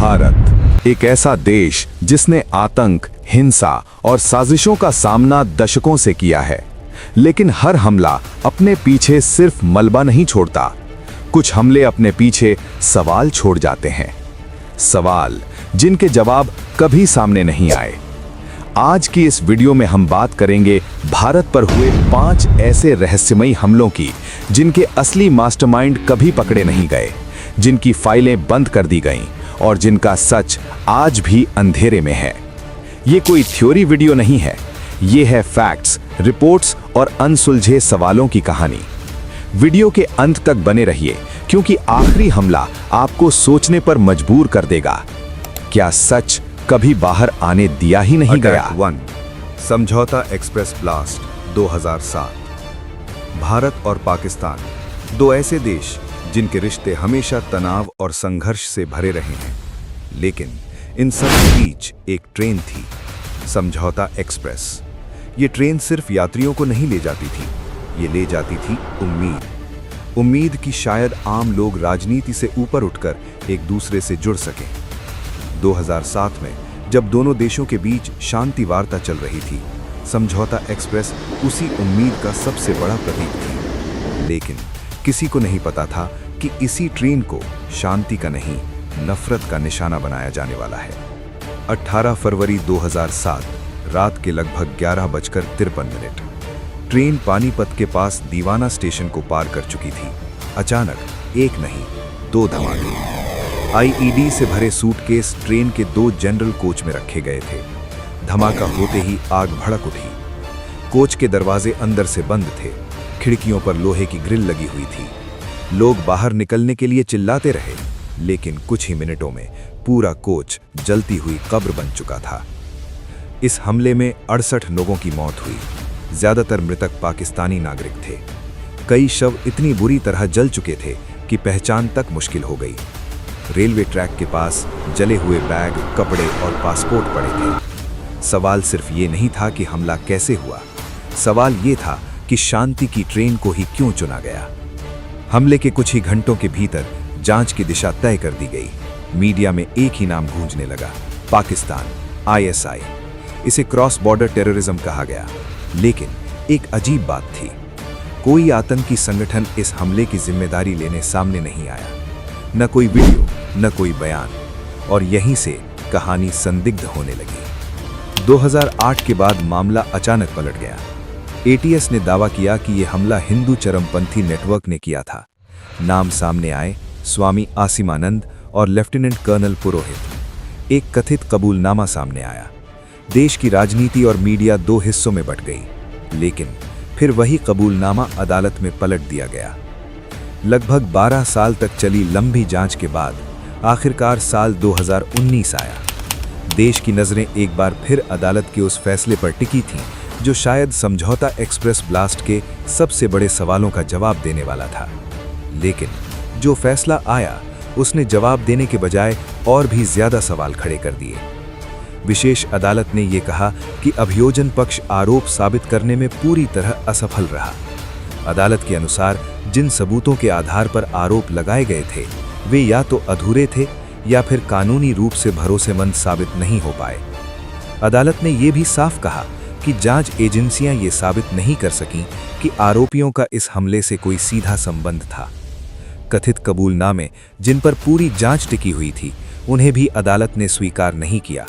भारत एक ऐसा देश जिसने आतंक, हिंसा और साजिशों का सामना दशकों से किया है, लेकिन हर हमला अपने पीछे सिर्फ मलबा नहीं छोड़ता। कुछ हमले अपने पीछे सवाल छोड़ जाते हैं, सवाल जिनके जवाब कभी सामने नहीं आए। आज की इस वीडियो में हम बात करेंगे भारत पर हुए 5 ऐसे रहस्यमयी हमलों की जिनके असली मास्टरमाइंड कभी पकड़े नहीं गए, जिनकी फाइलें बंद कर दी गईं और जिनका सच आज भी अंधेरे में है। ये कोई थ्योरी वीडियो नहीं है, ये है फैक्ट्स, रिपोर्ट्स और अनसुलझे सवालों की कहानी। वीडियो के अंत तक बने रहिए, क्योंकि आखिरी हमला आपको सोचने पर मजबूर कर देगा। क्या सच कभी बाहर आने दिया ही नहीं गया? 1 समझौता एक्सप्रेस ब्लास्ट 2007। भारत और पाकिस्तान, दो ऐसे देश जिनके रिश्ते हमेशा तनाव और संघर्ष से भरे रहे हैं, लेकिन इन सब के बीच एक ट्रेन थी, समझौता एक्सप्रेस। ये ट्रेन सिर्फ यात्रियों को नहीं ले जाती थी, ये ले जाती थी उम्मीद कि शायद आम लोग राजनीति से ऊपर उठकर एक दूसरे से जुड़ सकें। 2007 में जब दोनों देशों के बीच शांति वार्ता चल रही थी, समझौता एक्सप्रेस उसी उम्मीद का सबसे बड़ा प्रतीक थी। लेकिन किसी को नहीं पता था कि इसी ट्रेन को शांति का नहीं, नफरत का निशाना बनाया जाने वाला है। 18 फरवरी 2007 रात के लगभग 11:53 ट्रेन पानीपत के पास दीवाना स्टेशन को पार कर चुकी थी। अचानक एक नहीं, 2 धमाके। आईईडी से भरे सूटकेस ट्रेन के 2 जनरल कोच में रखे गए थे। धमाका होते ही आग भड़क उठी। कोच के दरवाजे अंदर से बंद थे, खिड़कियों पर लोहे की ग्रिल लगी हुई थी। लोग बाहर निकलने के लिए चिल्लाते रहे, लेकिन कुछ ही मिनटों में पूरा कोच जलती हुई कब्र बन चुका था। इस हमले में 68 लोगों की मौत हुई। ज्यादातर मृतक पाकिस्तानी नागरिक थे। कई शव इतनी बुरी तरह जल चुके थे कि पहचान तक मुश्किल हो गई। रेलवे ट्रैक के पास जले हुए बैग, कपड़े और पासपोर्ट पड़े थे। सवाल सिर्फ ये नहीं था कि हमला कैसे हुआ, सवाल ये था कि शांति की ट्रेन को ही क्यों चुना गया। हमले के कुछ ही घंटों के भीतर जांच की दिशा तय कर दी गई। मीडिया में एक ही नाम गूंजने लगा, पाकिस्तान, ISI। इसे क्रॉस बॉर्डर टेररिज्म कहा गया। लेकिन एक अजीब बात थी, कोई आतंकी संगठन इस हमले की जिम्मेदारी लेने सामने नहीं आया। न कोई वीडियो, न कोई बयान, और यहीं से कहानी संदिग्ध होने लगी। 2008 के बाद मामला अचानक पलट गया। ATS ने दावा किया कि यह हमला हिंदू चरमपंथी नेटवर्क ने किया था। नाम सामने आए, स्वामी आसिमानंद और लेफ्टिनेंट कर्नल पुरोहित। एक कथित कबूलनामा सामने आया। देश की राजनीति और मीडिया 2 हिस्सों में बंट गई, लेकिन फिर वही कबूलनामा अदालत में पलट दिया गया। लगभग 12 साल तक चली लंबी जांच के बाद आखिरकार साल 2019 आया। देश की नजरें एक बार फिर अदालत के उस फैसले पर टिकी थीं, जो शायद समझौता एक्सप्रेस ब्लास्ट के सबसे बड़े सवालों का जवाब देने वाला था। लेकिन जो फैसला आया, उसने जवाब देने के बजाय और भी ज्यादा सवाल खड़े कर दिए। विशेष अदालत ने यह कहा कि अभियोजन पक्ष आरोप साबित करने में पूरी तरह असफल रहा। अदालत के अनुसार जिन सबूतों के आधार पर आरोप लगाए गए थे, वे या तो अधूरे थे या फिर कानूनी रूप से भरोसेमंद साबित नहीं हो पाए। अदालत ने यह भी साफ कहा कि जांच एजेंसियां ये साबित नहीं कर सकीं कि आरोपियों का इस हमले से कोई सीधा संबंध था। कथित कबूलनामे जिन पर पूरी जांच टिकी हुई थी, उन्हें भी अदालत ने स्वीकार नहीं किया।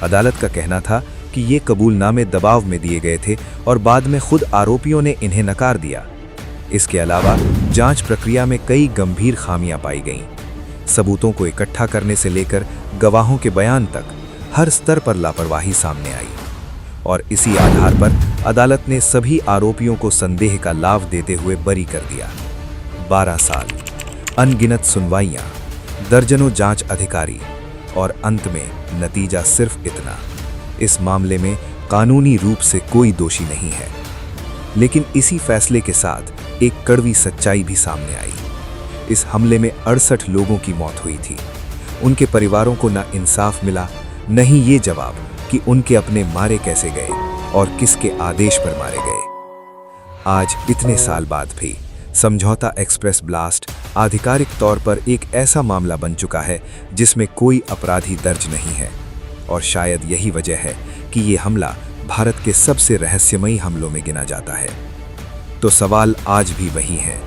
अदालत का कहना था कि ये कबूलनामे दबाव में दिए गए थे और बाद में खुद आरोपियों ने इन्हें नकार दिया। इसके अलावा जांच प्रक्रिया में कई गंभीर खामियां पाई गईं। सबूतों को इकट्ठा करने से लेकर गवाहों के बयान तक हर स्तर पर लापरवाही सामने आई, और इसी आधार पर अदालत ने सभी आरोपियों को संदेह का लाभ देते हुए बरी कर दिया। 12 साल, अनगिनत सुनवाइयां, दर्जनों जांच अधिकारी, और अंत में नतीजा सिर्फ इतना, इस मामले में कानूनी रूप से कोई दोषी नहीं है। लेकिन इसी फैसले के साथ एक कड़वी सच्चाई भी सामने आई। इस हमले में 68 लोगों की मौत हुई थी। उनके परिवारों को न इंसाफ मिला, न ही ये जवाब कि उनके अपने मारे कैसे गए और किसके आदेश पर मारे गए। आज इतने साल बाद भी समझौता एक्सप्रेस ब्लास्ट आधिकारिक तौर पर एक ऐसा मामला बन चुका है जिसमें कोई अपराधी दर्ज नहीं है, और शायद यही वजह है कि ये हमला भारत के सबसे रहस्यमयी हमलों में गिना जाता है। तो सवाल आज भी वही है,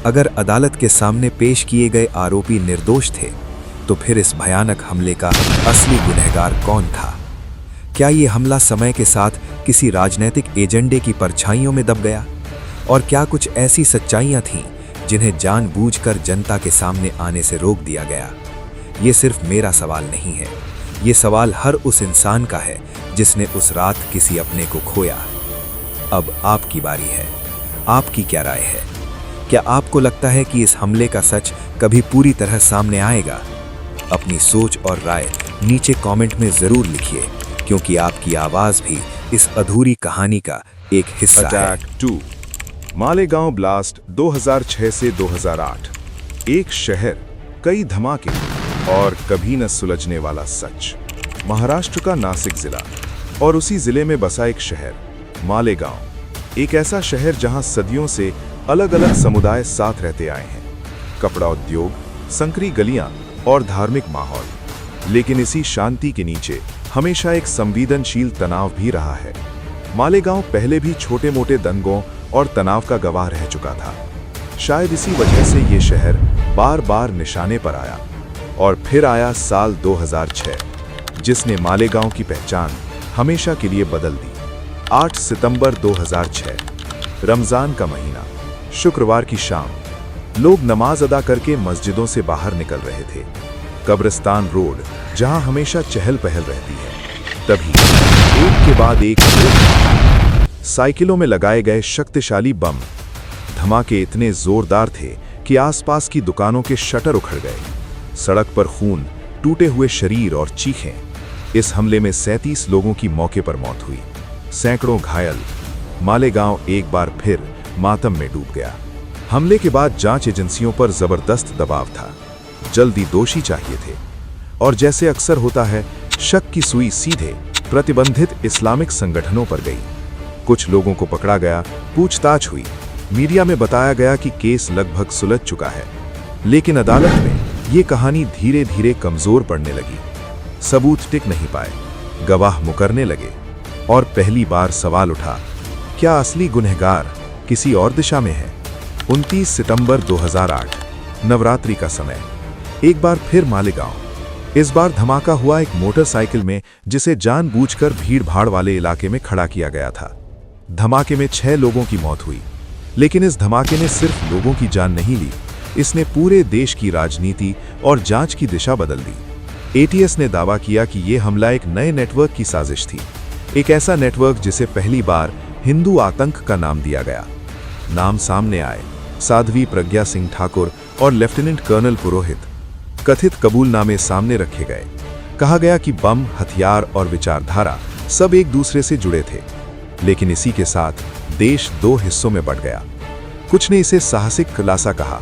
अगर अदालत के सामने पेश किए गए आरोपी निर्दोष थे, तो फिर इस भयानक हमले का असली गुनहगार कौन था? क्या ये हमला समय के साथ किसी राजनीतिक एजेंडे की परछाइयों में दब गया? और क्या कुछ ऐसी सच्चाइयां थीं जिन्हें जानबूझकर जनता के सामने आने से रोक दिया गया? ये सिर्फ मेरा सवाल नहीं है, ये सवाल हर उस इंसान का है जिसने उस रात किसी अपने को खोया। अब आपकी बारी है, आपकी क्या राय है? क्या आपको लगता है कि इस हमले का सच कभी पूरी तरह सामने आएगा? अपनी सोच और राय नीचे कमेंट में जरूर लिखिए, क्योंकि आपकी आवाज भी इस अधूरी कहानी का एक हिस्सा है। अटैक 2 मालेगांव ब्लास्ट 2006 से 2008। एक शहर, कई धमाके और कभी न सुलझने वाला सच। महाराष्ट्र का नासिक जिला और उसी जिले में बसा एक शहर मालेगांव, एक ऐसा शहर जहां सदियों से अलग अलग समुदाय साथ रहते आए हैं। कपड़ा उद्योग, संकरी गलियां और धार्मिक माहौल, लेकिन इसी शांति के नीचे हमेशा एक संवेदनशील तनाव भी रहा है। मालेगांव पहले भी छोटे मोटे दंगों और तनाव का गवाह रह चुका था। शायद इसी वजह से ये शहर बार बार निशाने पर आया, और फिर आया साल 2006, जिसने मालेगांव की पहचान हमेशा के लिए बदल दी। 8 सितंबर 2006, रमजान का महीना, शुक्रवार की शाम। लोग नमाज अदा करके मस्जिदों से बाहर निकल रहे थे। कब्रिस्तान रोड, जहां हमेशा चहल पहल रहती है, तभी एक के बाद एक साइकिलों में लगाए गए शक्तिशाली बम। धमाके इतने जोरदार थे कि आसपास की दुकानों के शटर उखड़ गए। सड़क पर खून, टूटे हुए शरीर और चीखें। इस हमले में 37 लोगों की मौके पर मौत हुई, सैकड़ों घायल। मालेगांव एक बार फिर मातम में डूब गया। हमले के बाद जांच एजेंसियों पर जबरदस्त दबाव था। जल्दी दोषी चाहिए थे, और जैसे अक्सर होता है, शक की सुई सीधे प्रतिबंधित इस्लामिक संगठनों पर गई। कुछ लोगों को पकड़ा गया, पूछताछ हुई। मीडिया में बताया गया कि केस लगभग सुलझ चुका है, लेकिन अदालत में ये कहानी धीरे धीरे कमजोर पड़ने लगी। सबूत टिक नहीं पाए, गवाह मुकरने लगे, और पहली बार सवाल उठा, क्या असली गुनहगार किसी और दिशा में है? 29 सितंबर 2008, नवरात्रि का समय। एक बार फिर मालेगांव। इस बार धमाका हुआ एक मोटरसाइकिल में, जिसे जानबूझकर भीड़-भाड़ वाले इलाके में खड़ा किया गया था। धमाके में 6 लोगों की मौत हुई, लेकिन इस धमाके ने सिर्फ लोगों की जान नहीं ली, इसने पूरे देश की राजनीति और जांच की दिशा बदल दी। एटीएस ने दावा किया कि यह हमला एक नए नेटवर्क की साजिश थी, एक ऐसा नेटवर्क जिसे पहली बार हिंदू आतंक का नाम दिया गया। नाम सामने आए, साध्वी प्रज्ञा सिंह ठाकुर और लेफ्टिनेंट कर्नल पुरोहित। कथित कबूलनामे सामने रखे गए। कहा गया कि बम, हथियार और विचारधारा सब एक दूसरे से जुड़े थे। लेकिन इसी के साथ देश 2 हिस्सों में बंट गया। कुछ ने इसे साहसिक खुलासा कहा,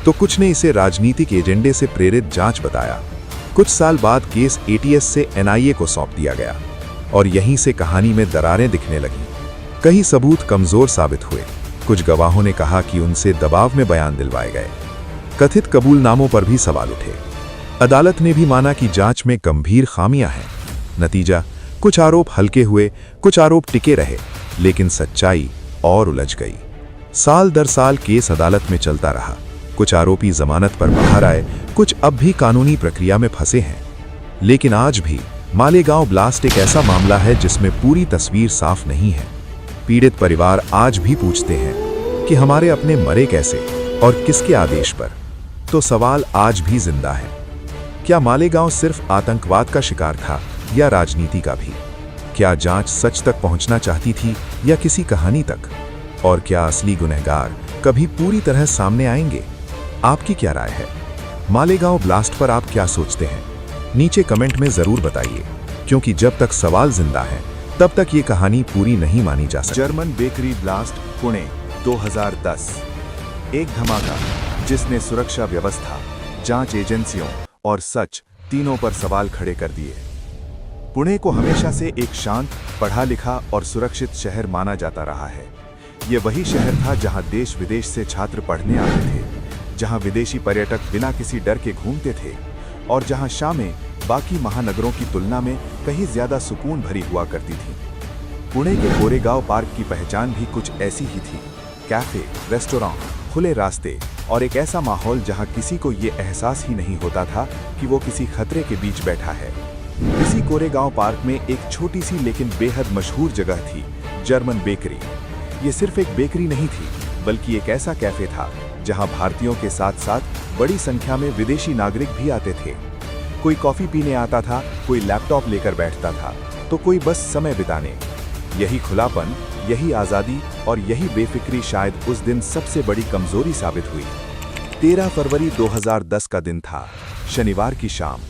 तो कुछ ने इसे राजनीतिक एजेंडे से प्रेरित जांच बताया। कुछ साल बाद केस एटीएस से एनआईए को सौंप दिया गया, और यहीं से कहानी में दरारें दिखने लगीं। कई सबूत कमजोर साबित हुए। कुछ गवाहों ने कहा कि उनसे दबाव में बयान दिलवाए गए। कथित कबूलनामों पर भी सवाल उठे। अदालत ने भी माना कि जांच में गंभीर खामियां हैं। नतीजा, कुछ आरोप हल्के हुए, कुछ आरोप टिके रहे, लेकिन सच्चाई और उलझ गई। साल दर साल केस अदालत में चलता रहा। कुछ आरोपी जमानत पर बाहर आए, कुछ अब भी कानूनी प्रक्रिया में फंसे हैं। लेकिन आज भी मालेगांव ब्लास्ट एक ऐसा मामला है जिसमें पूरी तस्वीर साफ नहीं है। पीड़ित परिवार आज भी पूछते हैं कि हमारे अपने मरे कैसे और किसके आदेश पर। तो सवाल आज भी जिंदा है, क्या मालेगांव सिर्फ आतंकवाद का शिकार था या राजनीति का भी? क्या जांच सच तक पहुंचना चाहती थी या किसी कहानी तक? और क्या असली गुनहगार कभी पूरी तरह सामने आएंगे? आपकी क्या राय है? मालेगांव ब्लास्ट पर आप क्या सोचते हैं? नीचे कमेंट में जरूर बताइए, क्योंकि जब तक सवाल जिंदा है तब तक ये कहानी पूरी नहीं मानी जा सकती। German bakery blast, Pune 2010। एक धमाका जिसने सुरक्षा व्यवस्था, जांच एजेंसियों और सच तीनों पर सवाल खड़े कर दिए। पुणे को हमेशा से एक शांत, पढ़ा लिखा और सुरक्षित शहर माना जाता रहा है, ये वही शहर था जहां देश विदेश से छात्र पढ़ने आते थे, जहां विदेशी पर्यटक बिना किसी डर के घूमते थे और जहां शामें बाकी महानगरों की तुलना में कहीं ज्यादा सुकून भरी हुआ करती थी। पुणे के कोरेगांव पार्क की पहचान भी कुछ ऐसी ही थी। कैफे, रेस्टोरेंट, खुले रास्ते और एक ऐसा माहौल जहां किसी को ये एहसास ही नहीं होता था कि वो किसी खतरे के बीच बैठा है। इसी कोरेगांव पार्क में एक छोटी सी लेकिन बेहद मशहूर जगह थी, जर्मन बेकरी। ये सिर्फ एक बेकरी नहीं थी, बल्कि एक ऐसा कैफे था जहां भारतीयों के साथ साथ बड़ी संख्या में विदेशी नागरिक भी आते थे। कोई कॉफी पीने आता था, कोई लैपटॉप लेकर बैठता था, तो कोई बस समय बिताने। यही खुलापन, यही आज़ादी और यही बेफिक्री शायद उस दिन सबसे बड़ी कमजोरी साबित हुई। 13 फरवरी 2010 का दिन था, शनिवार की शाम।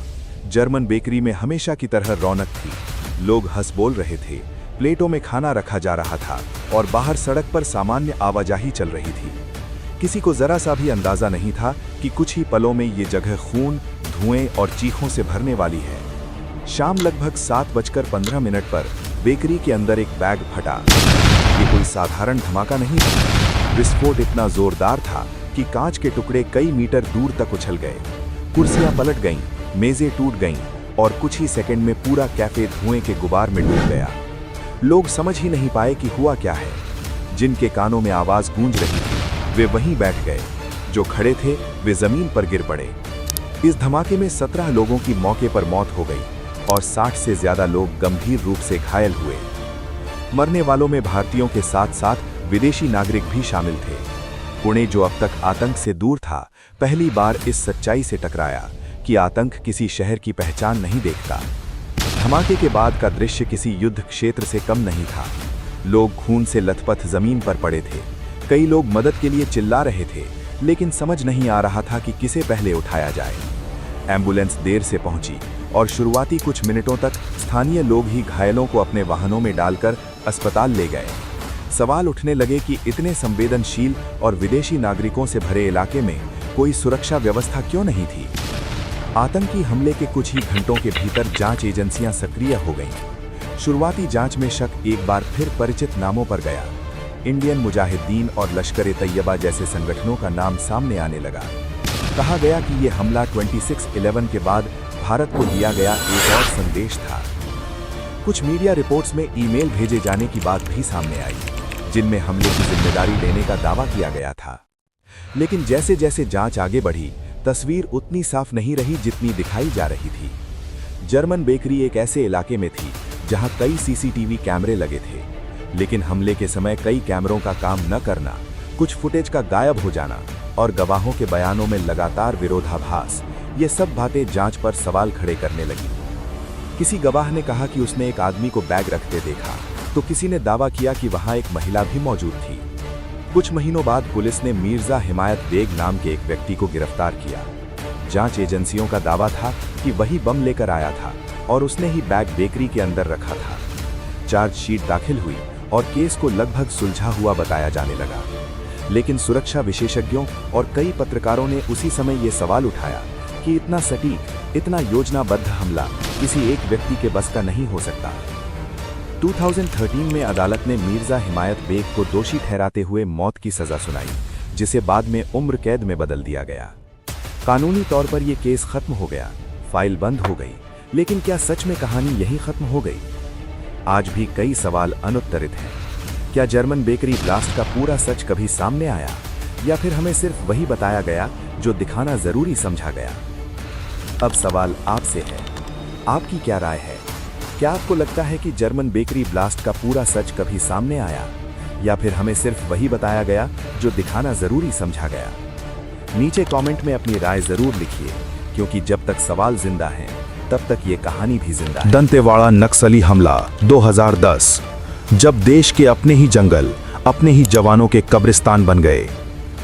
जर्मन बेकरी में हमेशा की तरह रौनक थी। लोग हंस बोल रहे थे, प्लेटों में खाना रखा जा रहा था और बाहर सड़क पर सामान्य आवाजाही चल रही थी। किसी को जरा सा भी अंदाजा नहीं था कि कुछ ही पलों में ये जगह खून, धुएं और चीखों से भरने वाली है। शाम लगभग 7:15 पर बेकरी के अंदर एक बैग फटा। ये कोई साधारण धमाका नहीं था। विस्फोट इतना जोरदार था कि कांच के टुकड़े कई मीटर दूर तक उछल गए। कुर्सियां पलट गईं, मेजें टूट गईं और कुछ ही सेकंड में पूरा कैफे धुएं के गुबार में डूब गया। लोग समझ ही नहीं पाए कि हुआ क्या है। जिनके कानों में आवाज गूंज रही थी वे वहीं बैठ गए, जो खड़े थे वे जमीन पर गिर पड़े। इस धमाके में 17 लोगों की मौके पर मौत हो गई और 60 से ज्यादा लोग गंभीर रूप से घायल हुए। मरने वालों में भारतीयों के साथ साथ विदेशी नागरिक भी शामिल थे। पुणे, जो अब तक आतंक से दूर था, पहली बार इस सच्चाई से टकराया कि आतंक किसी शहर की पहचान नहीं देखता। धमाके के बाद का दृश्य किसी युद्ध क्षेत्र से कम नहीं था। लोग खून से लथपथ जमीन पर पड़े थे। कई लोग मदद के लिए चिल्ला रहे थे, लेकिन समझ नहीं आ रहा था कि किसे पहले उठाया जाए। एम्बुलेंस देर से पहुंची और शुरुआती कुछ मिनटों तक स्थानीय लोग ही घायलों को अपने वाहनों में डालकर अस्पताल ले गए। सवाल उठने लगे कि इतने संवेदनशील और विदेशी नागरिकों से भरे इलाके में कोई सुरक्षा व्यवस्था क्यों नहीं थी। आतंकी हमले के कुछ ही घंटों के भीतर जांच एजेंसियां सक्रिय हो गईं। शुरुआती जांच में शक एक बार फिर परिचित नामों पर गया। इंडियन मुजाहिदीन और लश्कर-ए-तैयबा जैसे संगठनों का नाम सामने आने लगा। कहा गया कि यह हमला 26/11 के बाद भारत को दिया गया एक और संदेश था। कुछ मीडिया रिपोर्ट्स में ईमेल भेजे जाने की बात भी सामने आई, जिनमें हमले की जिम्मेदारी लेने का दावा किया गया था। लेकिन जैसे जैसे जांच आगे बढ़ी, तस्वीर उतनी साफ नहीं रही जितनी दिखाई जा रही थी। जर्मन बेकरी एक ऐसे इलाके में थी जहां कई सीसीटीवी कैमरे लगे थे, लेकिन हमले के समय कई कैमरों का काम न करना, कुछ फुटेज का गायब हो जाना और गवाहों के बयानों में लगातार विरोधाभास, ये सब बातें जांच पर सवाल खड़े करने लगी। किसी गवाह ने कहा कि उसने एक आदमी को बैग रखते देखा, तो किसी ने दावा किया कि वहां एक महिला भी मौजूद थी। कुछ महीनों बाद पुलिस ने मिर्जा हिमायत बेग नाम के एक व्यक्ति को गिरफ्तार किया। जांच एजेंसियों का दावा था कि वही बम लेकर आया था और उसने ही बैग बेकरी के अंदर रखा था। चार्जशीट दाखिल हुई और केस को लगभग सुलझा हुआ बताया जाने लगा। लेकिन सुरक्षा विशेषज्ञों और कई पत्रकारों ने उसी समय ये सवाल उठाया कि इतना सटीक, इतना योजनाबद्ध हमला किसी एक व्यक्ति के बस का नहीं हो सकता। 2013 में अदालत ने मिर्जा हिमायत बेग को दोषी ठहराते हुए मौत की सजा सुनाई, जिसे बाद में उम्र कैद में बदल दिया गया। कानूनी तौर पर यह केस खत्म हो गया, फाइल बंद हो गई, लेकिन क्या सच में कहानी यही खत्म हो गई? आज भी कई सवाल अनुत्तरित हैं। क्या जर्मन बेकरी ब्लास्ट का पूरा सच कभी सामने आया, या फिर हमें सिर्फ वही बताया गया जो दिखाना जरूरी समझा गया? अब सवाल आपसे है, आपकी क्या राय है? क्या आपको लगता है कि जर्मन बेकरी ब्लास्ट का पूरा सच कभी सामने आया, या फिर हमें सिर्फ वही बताया गया जो दिखाना जरूरी समझा गया? नीचे कमेंट में अपनी राय जरूर लिखिए, क्योंकि जब तक सवाल जिंदा हैं, तब तक ये कहानी भी जिंदा है। दंतेवाड़ा नक्सली हमला 2010। जब देश के अपने ही जंगल, अपने ही जवानों के कब्रिस्तान बन गए।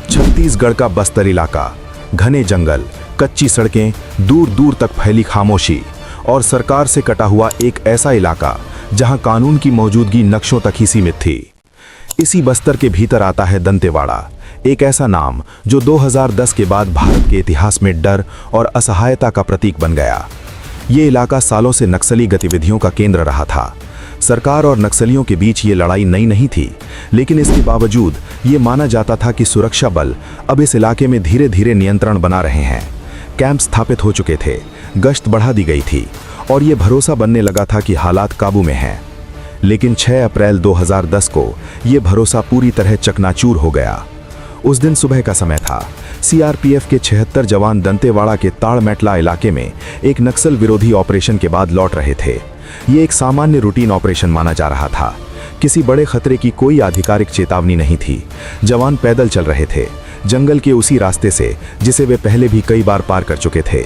छत्तीसगढ़ का बस्तर इलाका, घने जंगल, कच्ची सड़कें, दूर दूर तक फैली खामोशी और सरकार से कटा हुआ एक ऐसा इलाका जहां कानून की मौजूदगी नक्शों तक ही सीमित थी। इसी बस्तर के भीतर आता है दंतेवाड़ा, एक ऐसा नाम जो 2010 के बाद भारत के इतिहास में डर और असहायता का प्रतीक बन गया। ये इलाका सालों से नक्सली गतिविधियों का केंद्र रहा था। सरकार और नक्सलियों के बीच ये लड़ाई नई नहीं थी, लेकिन इसके बावजूद ये माना जाता था कि सुरक्षा बल अब इस इलाके में धीरे धीरे नियंत्रण बना रहे हैं। कैंप स्थापित हो चुके थे, गश्त बढ़ा दी गई थी और ये भरोसा बनने लगा था कि हालात काबू में हैं। लेकिन 6 अप्रैल 2010 को ये भरोसा पूरी तरह चकनाचूर हो गया। उस दिन सुबह का समय था। सीआरपीएफ के 76 जवान दंतेवाड़ा के ताड़मेटला इलाके में एक नक्सल विरोधी ऑपरेशन के बाद लौट रहे थे। ये एक सामान्य रूटीन ऑपरेशन माना जा रहा था। किसी बड़े खतरे की कोई आधिकारिक चेतावनी नहीं थी। जवान पैदल चल रहे थे, जंगल के उसी रास्ते से जिसे वे पहले भी कई बार पार कर चुके थे।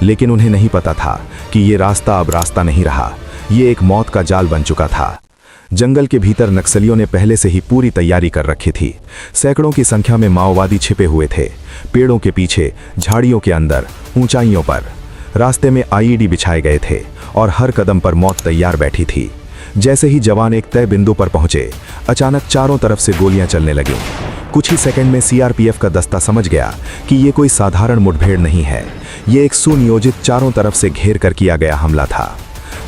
लेकिन उन्हें नहीं पता था कि ये रास्ता अब रास्ता नहीं रहा, ये एक मौत का जाल बन चुका था। जंगल के भीतर नक्सलियों ने पहले से ही पूरी तैयारी कर रखी थी। सैकड़ों की संख्या में माओवादी छिपे हुए थे, पेड़ों के पीछे, झाड़ियों के अंदर, ऊंचाइयों पर। रास्ते में आईईडी बिछाए गए थे और हर कदम पर मौत तैयार बैठी थी। जैसे ही जवान एक तय बिंदु पर पहुंचे, अचानक चारों तरफ से गोलियां चलने लगीं। कुछ ही सेकंड में सीआरपीएफ का दस्ता समझ गया कि ये कोई साधारण मुठभेड़ नहीं है, ये एक सुनियोजित चारों तरफ से घेर कर किया गया हमला था।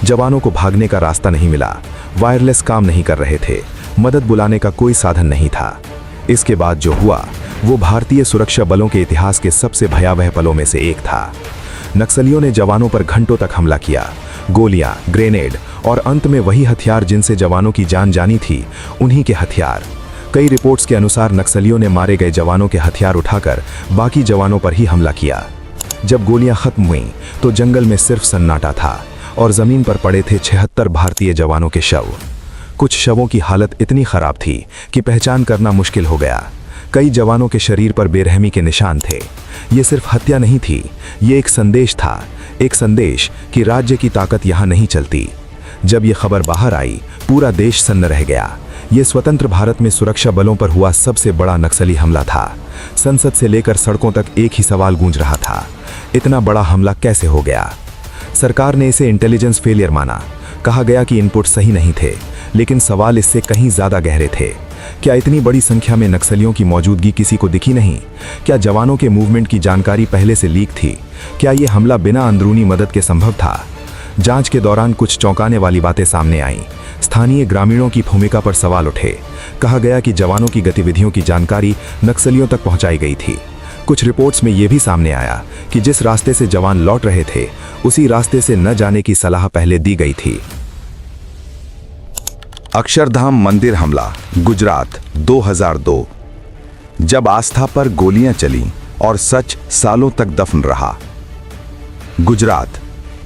जवानों को भागने का रास्ता नहीं मिला, वायरलेस काम नहीं कर रहे थे, मदद बुलाने का कोई साधन नहीं था। इसके बाद जो हुआ वो भारतीय सुरक्षा बलों के इतिहास के सबसे भयावह पलों में से एक था। नक्सलियों ने जवानों पर घंटों तक हमला किया। गोलियां, ग्रेनेड और अंत में वही हथियार जिनसे जवानों की जान जानी थी, उन्हीं के हथियार। कई रिपोर्ट्स के अनुसार नक्सलियों ने मारे गए जवानों के हथियार उठाकर बाकी जवानों पर ही हमला किया। जब गोलियां खत्म हुईं तो जंगल में सिर्फ सन्नाटा था और जमीन पर पड़े थे 76 भारतीय जवानों के शव। कुछ शवों की हालत इतनी खराब थी कि पहचान करना मुश्किल हो गया। कई जवानों के शरीर पर बेरहमी के निशान थे। ये सिर्फ हत्या नहीं थी, ये एक संदेश था, एक संदेश कि राज्य की ताकत यहाँ नहीं चलती। जब ये खबर बाहर आई, पूरा देश सन्न रह गया। ये स्वतंत्र भारत में सुरक्षा बलों पर हुआ सबसे बड़ा नक्सली हमला था। संसद से लेकर सड़कों तक एक ही सवाल गूंज रहा था, इतना बड़ा हमला कैसे हो गया? सरकार ने इसे इंटेलिजेंस फेलियर माना। कहा गया कि इनपुट सही नहीं थे, लेकिन सवाल इससे कहीं ज्यादा गहरे थे। क्या इतनी बड़ी संख्या में नक्सलियों की मौजूदगी किसी को दिखी नहीं? क्या जवानों के मूवमेंट की जानकारी पहले से लीक थी? क्या ये हमला बिना अंदरूनी मदद के संभव था? जांच के दौरान कुछ चौंकाने वाली बातें सामने आईं। स्थानीय ग्रामीणों की भूमिका पर सवाल उठे। कहा गया कि जवानों की गतिविधियों की जानकारी नक्सलियों तक पहुंचाई गई थी। कुछ रिपोर्ट्स में यह भी सामने आया कि जिस रास्ते से जवान लौट रहे थे, उसी रास्ते से न जाने की सलाह पहले दी गई थी। अक्षरधाम मंदिर हमला, गुजरात, 2002। जब आस्था पर गोलियां चलीं और सच सालों तक दफन रहा। गुजरात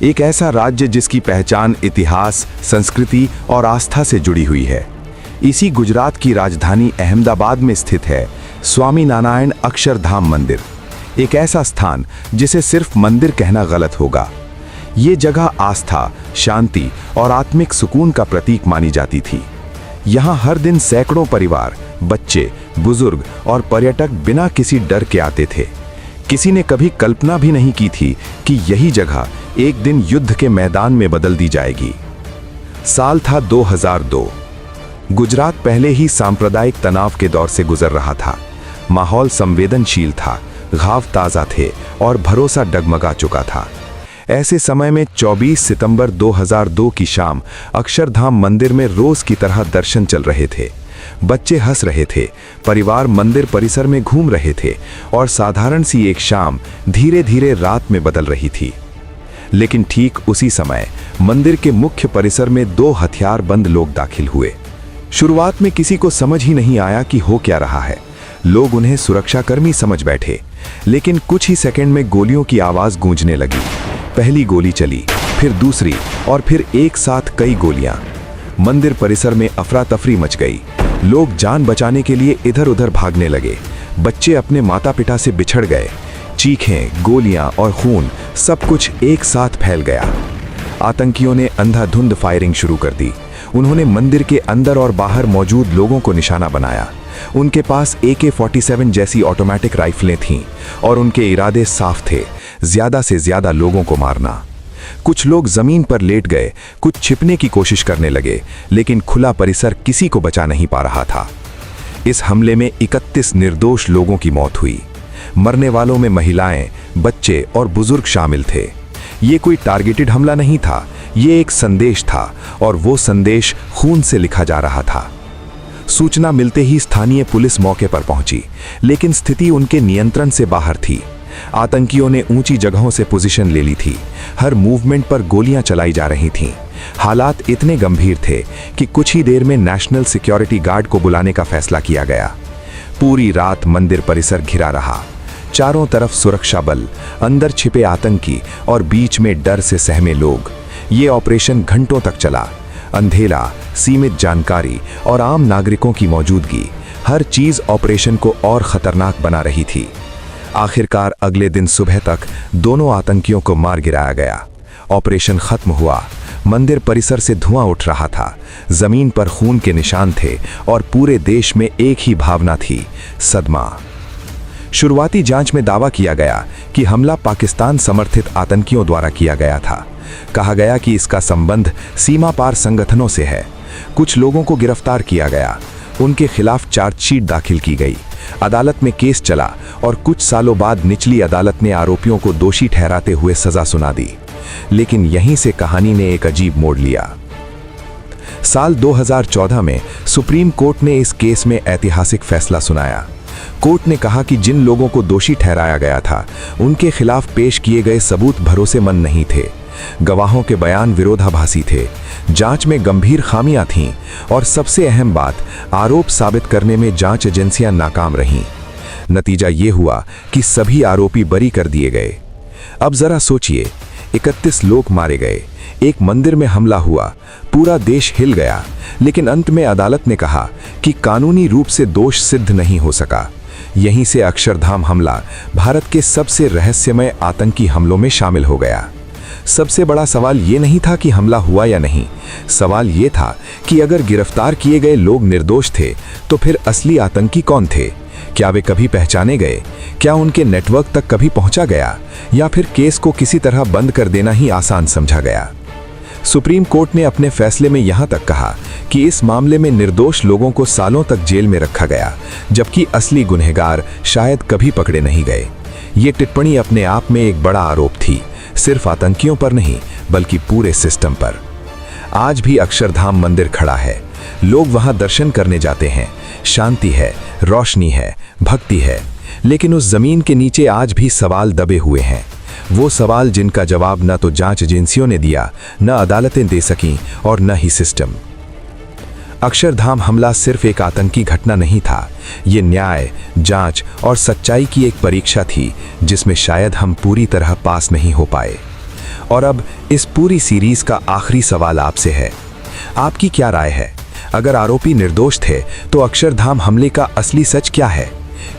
एक ऐसा राज्य जिसकी पहचान इतिहास, संस्कृति और आस्था से जुड़ी हुई है। इसी गुजरात की राजधानी अहमदाबाद में स्थित है स्वामी नारायण अक्षरधाम मंदिर, एक ऐसा स्थान जिसे सिर्फ मंदिर कहना गलत होगा। ये जगह आस्था, शांति और आत्मिक सुकून का प्रतीक मानी जाती थी। यहाँ हर दिन सैकड़ों परिवार, बच्चे, बुजुर्ग और पर्यटक बिना किसी डर के आते थे। किसी ने कभी कल्पना भी नहीं की थी कि यही जगह एक दिन युद्ध के मैदान में बदल दी जाएगी। साल था 2002। गुजरात पहले ही सांप्रदायिक तनाव के दौर से गुजर रहा था। माहौल संवेदनशील था, घाव ताजा थे और भरोसा डगमगा चुका था। ऐसे समय में 24 सितंबर 2002 की शाम अक्षरधाम मंदिर में रोज की तरह दर्शन चल रहे थे। बच्चे हंस रहे थे, परिवार मंदिर परिसर में घूम रहे थे और साधारण सी एक शाम धीरे धीरे रात में बदल रही थी। लेकिन ठीक उसी समय मंदिर के मुख्य परिसर में 2 हथियारबंद लोग दाखिल हुए। शुरुआत में किसी को समझ ही नहीं आया कि हो क्या रहा है। लोग उन्हें सुरक्षाकर्मी समझ बैठे, लेकिन कुछ ही सेकंड में गोलियों की आवाज गूंजने लगी। पहली गोली चली, फिर दूसरी और फिर एक साथ कई गोलियां। मंदिर परिसर में अफरा तफरी मच गई। लोग जान बचाने के लिए इधर उधर भागने लगे। बच्चे अपने माता पिता से बिछड़ गए। चीखें, गोलियां और खून सब कुछ एक साथ फैल गया। आतंकियों ने अंधाधुंध फायरिंग शुरू कर दी। उन्होंने मंदिर के अंदर और बाहर मौजूद लोगों को निशाना बनाया। उनके पास AK-47 जैसी ऑटोमेटिक राइफलें थीं और उनके इरादे साफ थे, ज्यादा से ज्यादा लोगों को मारना। कुछ लोग जमीन पर लेट गए, कुछ छिपने की कोशिश करने लगे, लेकिन खुला परिसर किसी को बचा नहीं पा रहा था। इस हमले में 31 निर्दोष लोगों की मौत हुई। मरने वालों में महिलाएं, बच्चे और बुजुर्ग शामिल थे। ये कोई टारगेटेड हमला नहीं था, ये एक संदेश था और वो संदेश खून से लिखा जा रहा था। सूचना मिलते ही स्थानीय पुलिस मौके पर पहुंची, लेकिन स्थिति उनके नियंत्रण से बाहर थी। आतंकियों ने ऊंची जगहों से पोजीशन ले ली थी। हर मूवमेंट पर गोलियां चलाई जा रही थीं। हालात इतने गंभीर थे कि कुछ ही देर में नेशनल सिक्योरिटी गार्ड को बुलाने का फैसला किया गया। पूरी रात मंदिर परिसर घिरा रहा। चारों तरफ सुरक्षा बल, अंदर छिपे आतंकी और बीच में डर से सहमे लोग। ये ऑपरेशन घंटों तक चला। अंधेरा, सीमित जानकारी और आम नागरिकों की मौजूदगी, हर चीज ऑपरेशन को और खतरनाक बना रही थी। आखिरकार अगले दिन सुबह तक दोनों आतंकियों को मार गिराया गया। ऑपरेशन खत्म हुआ। मंदिर परिसर से धुआं उठ रहा था। जमीन पर खून के निशान थे और पूरे देश में एक ही भावना थी, सदमा। शुरुआती जांच में दावा किया गया कि हमला पाकिस्तान समर्थित आतंकियों द्वारा किया गया था। कहा गया कि इसका संबंध सीमा पार संगठनों से है। कुछ लोगों को गिरफ्तार किया गया। उनके खिलाफ चार्जशीट दाखिल की गई। अदालत में केस चला और कुछ सालों बाद निचली अदालत ने आरोपियों को दोषी ठहराते हुए सजा सुना दी। लेकिन यहीं से कहानी ने एक अजीब मोड़ लिया। साल 2014 में सुप्रीम कोर्ट ने इस केस में ऐतिहासिक फैसला सुनाया। कोर्ट ने कहा कि जिन लोगों को दोषी ठहराया गया था, उनके खिलाफ पेश किए गए सबूत भरोसेमंद नहीं थे। गवाहों के बयान विरोधाभासी थे। जांच में गंभीर खामियां थीं और सबसे अहम बात, आरोप साबित करने में जांच एजेंसियां नाकाम रहीं। नतीजा ये हुआ कि सभी आरोपी बरी कर दिए गए। अब जरा सोचिए, 31 लोग मारे गए, एक मंदिर में हमला हुआ, पूरा देश हिल गया, लेकिन अंत में अदालत ने कहा कि कानूनी रूप से दोष सिद्ध नहीं हो सका। यहीं से अक्षरधाम हमला भारत के सबसे रहस्यमय आतंकी हमलों में शामिल हो गया। सबसे बड़ा सवाल ये नहीं था कि हमला हुआ या नहीं, सवाल ये था कि अगर गिरफ्तार किए गए लोग निर्दोष थे तो फिर असली आतंकी कौन थे? क्या वे कभी पहचाने गए? क्या उनके नेटवर्क तक कभी पहुंचा गया, या फिर केस को किसी तरह बंद कर देना ही आसान समझा गया? सुप्रीम कोर्ट ने अपने फैसले में यहां तक कहा कि इस मामले में निर्दोष लोगों को सालों तक जेल में रखा गया, जबकि असली गुनहगार शायद कभी पकड़े नहीं गए। ये टिप्पणी अपने आप में एक बड़ा आरोप थी, सिर्फ आतंकियों पर नहीं बल्कि पूरे सिस्टम पर। आज भी अक्षरधाम मंदिर खड़ा है। लोग वहां दर्शन करने जाते हैं। शांति है, रोशनी है, भक्ति है, लेकिन उस जमीन के नीचे आज भी सवाल दबे हुए हैं। वो सवाल जिनका जवाब न तो जांच एजेंसियों ने दिया, न अदालतें दे सकीं और न ही सिस्टम। अक्षरधाम हमला सिर्फ एक आतंकी घटना नहीं था, ये न्याय, जांच और सच्चाई की एक परीक्षा थी जिसमें शायद हम पूरी तरह पास नहीं हो पाए। और अब इस पूरी सीरीज का आखिरी सवाल आपसे है, आपकी क्या राय है? अगर आरोपी निर्दोष थे तो अक्षरधाम हमले का असली सच क्या है?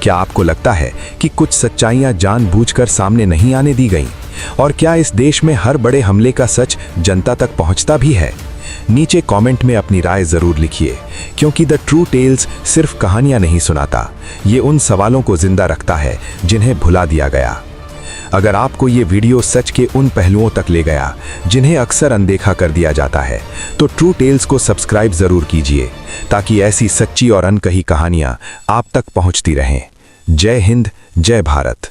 क्या आपको लगता है कि कुछ सच्चाइयां जानबूझकर सामने नहीं आने दी गईं? और क्या इस देश में हर बड़े हमले का सच जनता तक पहुंचता भी है? नीचे कमेंट में अपनी राय जरूर लिखिए, क्योंकि द ट्रू टेल्स सिर्फ कहानियां नहीं सुनाता, ये उन सवालों को जिंदा रखता है जिन्हें भुला दिया गया। अगर आपको ये वीडियो सच के उन पहलुओं तक ले गया जिन्हें अक्सर अनदेखा कर दिया जाता है, तो ट्रू टेल्स को सब्सक्राइब जरूर कीजिए, ताकि ऐसी सच्ची और अनकही कहानियां आप तक पहुंचती रहें। जय हिंद, जय भारत।